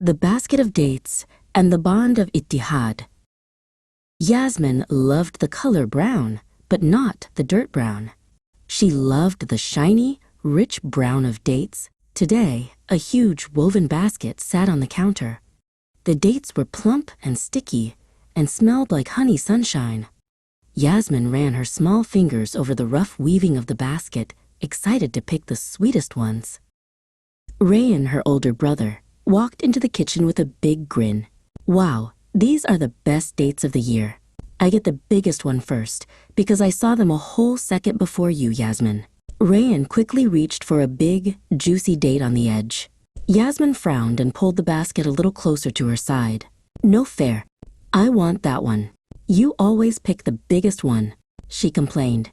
The basket of dates and the bond of Ittihad. Yasmin loved the color brown, but not the dirt brown. She loved the shiny, rich brown of dates. Today, a huge woven basket sat on the counter. The dates were plump and sticky and smelled like honey sunshine. Yasmin ran her small fingers over the rough weaving of the basket, excited to pick the sweetest ones. Rayan, her older brother, walked into the kitchen with a big grin. Wow, these are the best dates of the year. I get the biggest one first because I saw them a whole second before you, Yasmin. Rayan quickly reached for a big, juicy date on the edge. Yasmin frowned and pulled the basket a little closer to her side. No fair. I want that one. You always pick the biggest one, she complained.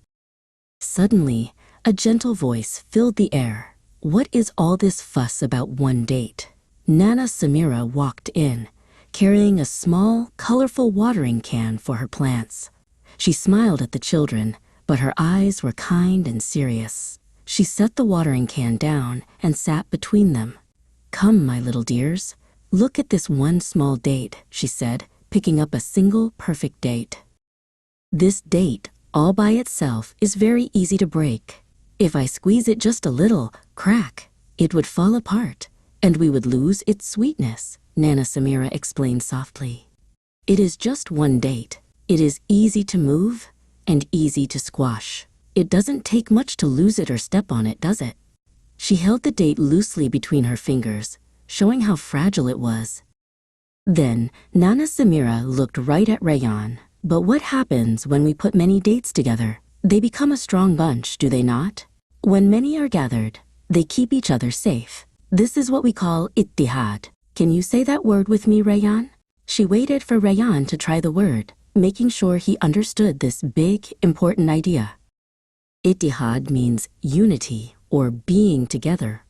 Suddenly, a gentle voice filled the air. What is all this fuss about one date? Nana Samira walked in, carrying a small, colorful watering can for her plants. She smiled at the children, but her eyes were kind and serious. She set the watering can down and sat between them. Come, my little dears, look at this one small date, she said, picking up a single perfect date. This date, all by itself, is very easy to break. If I squeeze it just a little, crack, it would fall apart, and we would lose its sweetness, Nana Samira explained softly. It is just one date. It is easy to move and easy to squash. It doesn't take much to lose it or step on it, does it? She held the date loosely between her fingers, showing how fragile it was. Then, Nana Samira looked right at Rayan. But what happens when we put many dates together? They become a strong bunch, do they not? When many are gathered, they keep each other safe. This is what we call Ittihad. Can you say that word with me, Rayan? She waited for Rayan to try the word, making sure he understood this big, important idea. Ittihad means unity or being together.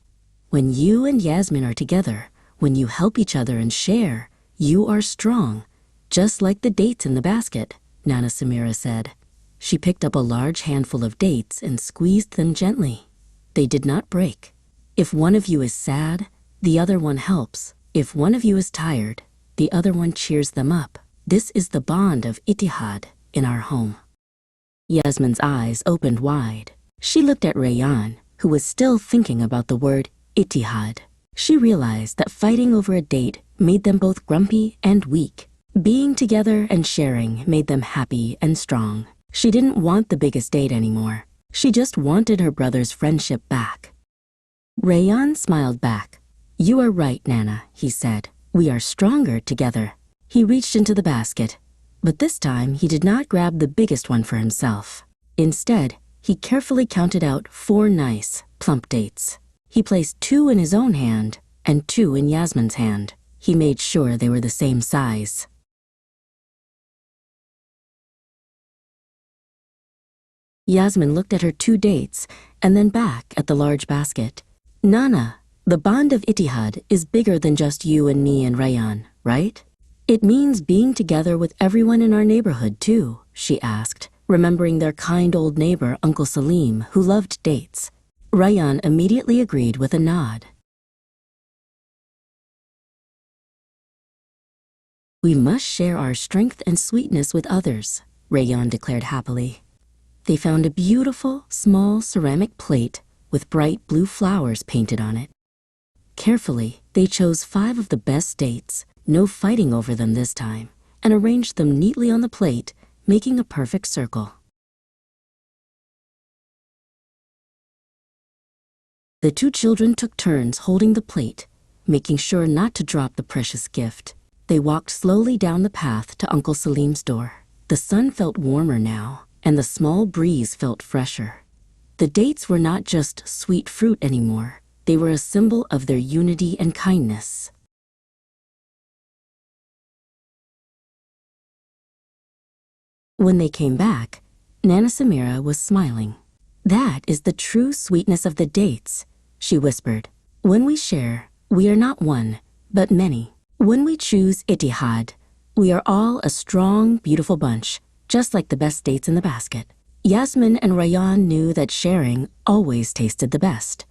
When you and Yasmin are together, when you help each other and share, you are strong, just like the dates in the basket, Nana Samira said. She picked up a large handful of dates and squeezed them gently. They did not break. If one of you is sad, the other one helps. If one of you is tired, the other one cheers them up. This is the bond of Ittihad in our home. Yasmin's eyes opened wide. She looked at Rayan, who was still thinking about the word Ittihad. She realized that fighting over a date made them both grumpy and weak. Being together and sharing made them happy and strong. She didn't want the biggest date anymore. She just wanted her brother's friendship back. Rayan smiled back. You are right, Nana, he said. We are stronger together. He reached into the basket, but this time he did not grab the biggest one for himself. Instead, he carefully counted out 4 nice, plump dates. He placed 2 in his own hand and 2 in Yasmin's hand. He made sure they were the same size. Yasmin looked at her 2 dates and then back at the large basket. Nana, the bond of Ittihad is bigger than just you and me and Rayan, right? It means being together with everyone in our neighborhood too, she asked, remembering their kind old neighbor, Uncle Salim, who loved dates. Rayan immediately agreed with a nod. We must share our strength and sweetness with others, Rayan declared happily. They found a beautiful, small ceramic plate with bright blue flowers painted on it. Carefully, they chose 5 of the best dates, no fighting over them this time, and arranged them neatly on the plate, making a perfect circle. The 2 children took turns holding the plate, making sure not to drop the precious gift. They walked slowly down the path to Uncle Salim's door. The sun felt warmer now, and the small breeze felt fresher. The dates were not just sweet fruit anymore. They were a symbol of their unity and kindness. When they came back, Nana Samira was smiling. That is the true sweetness of the dates, she whispered. When we share, we are not one, but many. When we choose Ittihad, we are all a strong, beautiful bunch, just like the best dates in the basket. Yasmin and Rayan knew that sharing always tasted the best.